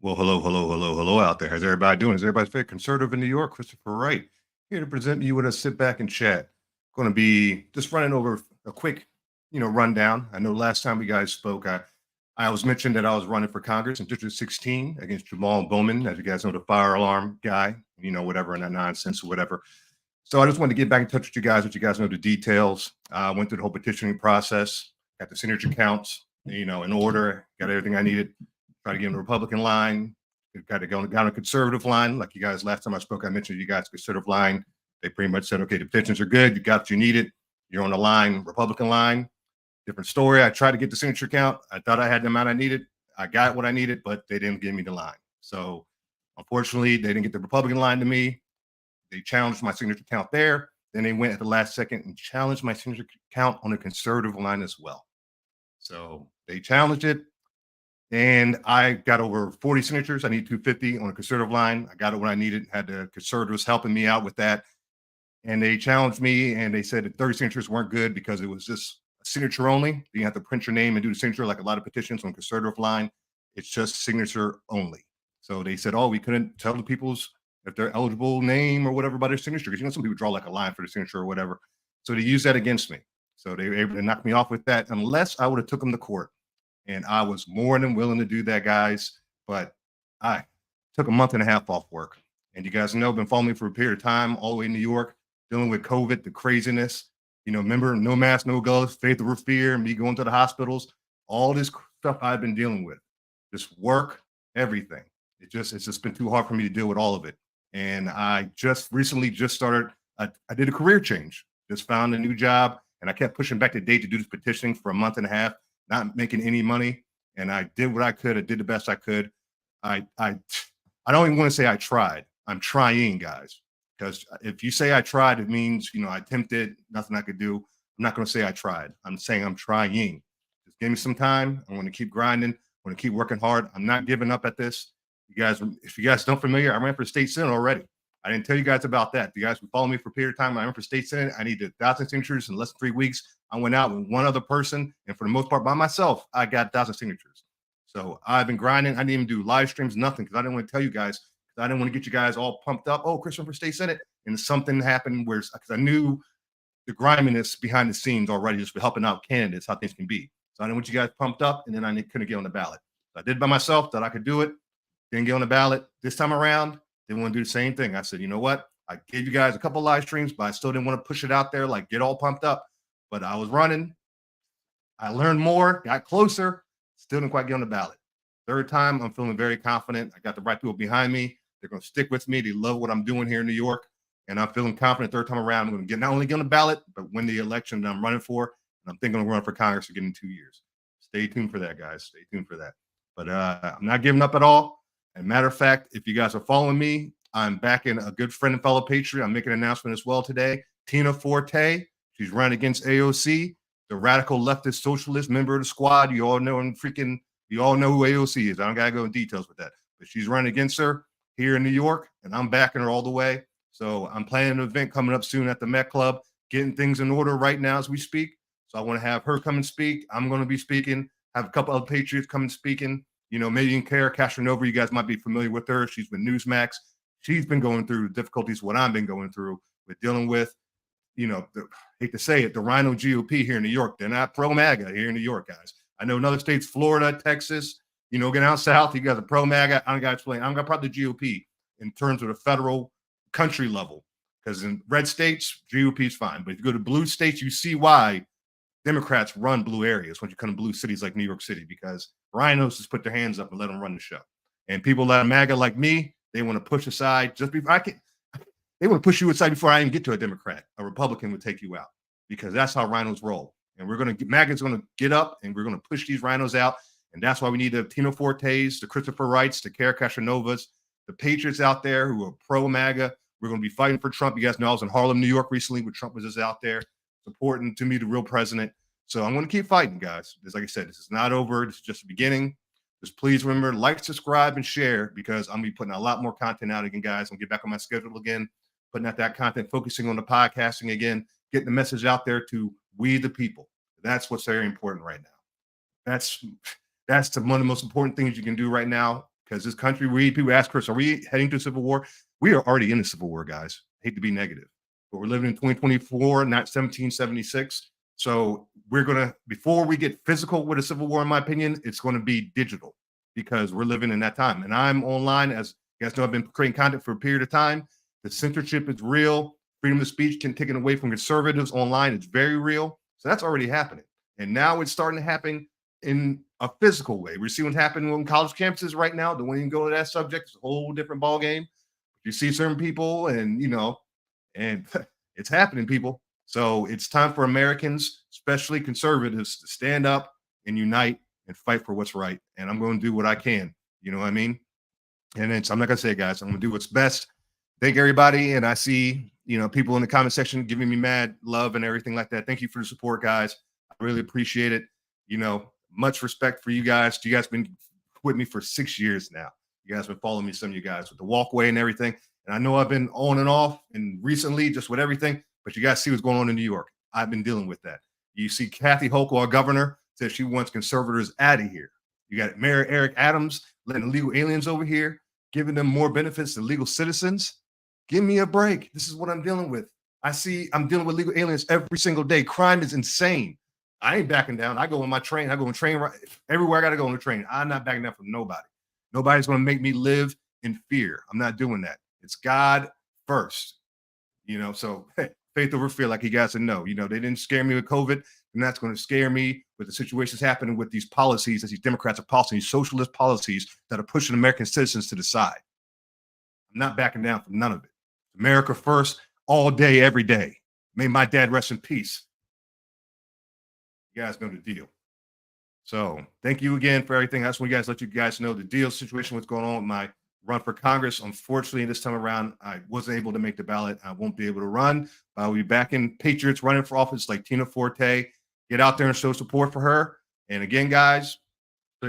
Well, hello out there. How's everybody doing? Is everybody favorite conservative in New York? Christopher Wright here to present you with a sit back and chat. Going to be just running over a quick, rundown. I know last time we guys spoke, I was mentioned that I was running for Congress in District 16 against Jamal Bowman, as you guys know, the fire alarm guy, whatever, and that nonsense or whatever. So I just wanted to get back in touch with you guys, let you guys know the details. I went through the whole petitioning process, got the signature counts, in order, got everything I needed. Try to get in the Republican line, got to go down a conservative line. Like you guys, last time I spoke, I mentioned you guys conservative line. They pretty much said, okay, the petitions are good. You got what you needed. You're on the line, Republican line. Different story. I tried to get the signature count. I thought I had the amount I needed. I got what I needed, but they didn't give me the line. So unfortunately, they didn't get the Republican line to me. They challenged my signature count there. Then they went at the last second and challenged my signature count on the conservative line as well. So they challenged it. And I got over 40 signatures. I need 250 on a conservative line. I got it when I needed. Had the conservatives helping me out with that. And they challenged me and they said that 30 signatures weren't good because it was just a signature only. You have to print your name and do the signature like a lot of petitions on conservative line. It's just signature only. So they said, oh, we couldn't tell the people's if they're eligible name or whatever by their signature. Because some people draw like a line for the signature or whatever. So they used that against me. So they were able to knock me off with that unless I would have took them to court. And I was more than willing to do that, guys. But I took a month and a half off work. And you guys know, been following me for a period of time, all the way in New York, dealing with COVID, the craziness. Remember, no mask, no gloves, faith over fear, me going to the hospitals, all this stuff I've been dealing with, just work, everything. It's just been too hard for me to deal with all of it. And I just recently started, I did a career change, just found a new job, and I kept pushing back the date to do this petitioning for a month and a half, not making any money. And I did what I could. I did the best I could. I don't even want to say I tried. I'm trying, guys. Because if you say I tried, it means, I attempted, nothing I could do. I'm not going to say I tried. I'm saying I'm trying. Just give me some time. I'm going to keep grinding. I'm going to keep working hard. I'm not giving up at this. You guys, if you guys don't familiar, I ran for state senate already. I didn't tell you guys about that. You guys who follow me for a period of time, I ran for state senate. I needed 1,000 signatures in less than 3 weeks. I went out with one other person, and for the most part by myself, I got 1,000 signatures. So I've been grinding. I didn't even do live streams, nothing, because I didn't want to tell you guys. I didn't want to get you guys all pumped up. Oh, Christian for state senate, and something happened where, because I knew the griminess behind the scenes already, just for helping out candidates, how things can be. So I didn't want you guys pumped up, and then I couldn't get on the ballot. So I did it by myself, thought I could do it. Didn't get on the ballot. This time around, didn't want to do the same thing. I said, you know what? I gave you guys a couple live streams, but I still didn't want to push it out there, like get all pumped up. But I was running. I learned more, got closer, still didn't quite get on the ballot. Third time, I'm feeling very confident. I got the right people behind me. They're going to stick with me. They love what I'm doing here in New York. And I'm feeling confident third time around. I'm going to get not only get on the ballot, but win the election that I'm running for. And I'm thinking I'm going to run for Congress again in 2 years. Stay tuned for that, guys. Stay tuned for that. But I'm not giving up at all. And matter of fact, if you guys are following me, I'm backing a good friend and fellow patriot. I'm making an announcement as well today. Tina Forte. She's running against AOC, the radical leftist socialist member of the squad. You all know you all know who AOC is. I don't got to go in details with that. But she's running against her here in New York, and I'm backing her all the way. So I'm planning an event coming up soon at the Met Club, getting things in order right now as we speak. So I want to have her come and speak. I'm going to be speaking, have a couple other patriots come and speaking. Megan Castronova, you guys might be familiar with her. She's been Newsmax. She's been going through the difficulties, what I've been going through with dealing with, hate to say it, the Rhino GOP here in New York. They're not pro-MAGA here in New York, guys. I know in other states, Florida, Texas, getting out south, you guys are pro-MAGA. I don't got to explain. I'm going to probably GOP in terms of the federal country level. Because in red states, GOP is fine. But if you go to blue states, you see why Democrats run blue areas when you come to blue cities like New York City, because rhinos just put their hands up and let them run the show. And people that are MAGA like me, they want to push aside just before they want to push you aside before I even get to a Democrat. A Republican would take you out, because that's how rhinos roll. And MAGA's going to get up and we're going to push these rhinos out. And that's why we need the Tino Fortes, the Christopher Wrights, the Kara Castronovas, the patriots out there who are pro-MAGA. We're going to be fighting for Trump. You guys know I was in Harlem, New York recently when Trump was just out there supporting, to me, the real president. So I'm going to keep fighting, guys. Just like I said, this is not over. This is just the beginning. Just please remember, like, subscribe, and share, because I'm going to be putting a lot more content out again, guys. I'm going to get back on my schedule again, putting out that content, focusing on the podcasting again, getting the message out there to we the people. That's what's very important right now. That's one of the most important things you can do right now. because this country, people ask Chris, are we heading to civil war? We are already in a civil war, guys. I hate to be negative, but we're living in 2024, not 1776. So we're going to, before we get physical with a civil war, in my opinion, it's going to be digital because we're living in that time. And I'm online, as you guys know, I've been creating content for a period of time. The censorship is real. Freedom of speech can take it away from conservatives online. It's very real. So that's already happening. And now it's starting to happen in a physical way. We're seeing what's happening on college campuses right now. Don't even go to that subject. It's a whole different ball game. You see certain people and, and it's happening, people. So it's time for Americans, especially conservatives, to stand up and unite and fight for what's right. And I'm going to do what I can. You know what I mean? And I'm not going to say it, guys. I'm going to do what's best. Thank everybody. And I see, people in the comment section giving me mad love and everything like that. Thank you for the support, guys. I really appreciate it. Much respect for you guys. You guys been with me for 6 years now. You guys been following me, some of you guys, with the walkway and everything. And I know I've been on and off and recently just with everything, but you guys see what's going on in New York. I've been dealing with that. You see Kathy Hochul, our governor, says she wants conservators out of here. You got Mayor Eric Adams letting illegal aliens over here, giving them more benefits than legal citizens. Give me a break. This is what I'm dealing with. I'm dealing with legal aliens every single day. Crime is insane. I ain't backing down. I go on my train. I go on train right everywhere. I got to go on the train. I'm not backing down from nobody. Nobody's going to make me live in fear. I'm not doing that. It's God first, so faith over fear, like you guys said, no, they didn't scare me with COVID. And that's going to scare me with the situations happening with these policies that these Democrats are passing, these socialist policies that are pushing American citizens to the side. I'm not backing down from none of it. America first, all day, every day. May my dad rest in peace. You guys know the deal. So thank you again for everything. I just want let you guys know the deal situation, what's going on with my run for Congress. Unfortunately, this time around, I wasn't able to make the ballot. I won't be able to run. I'll be back in Patriots running for office like Tina Forte. Get out there and show support for her. And again, guys,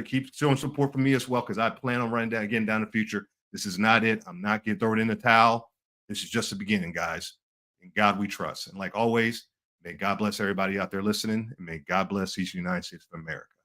keep showing support for me as well, because I plan on running down the future. This is not it. I'm not getting thrown in the towel. This is just the beginning, guys. In God we trust. And like always, may God bless everybody out there listening, and may God bless these United States of America.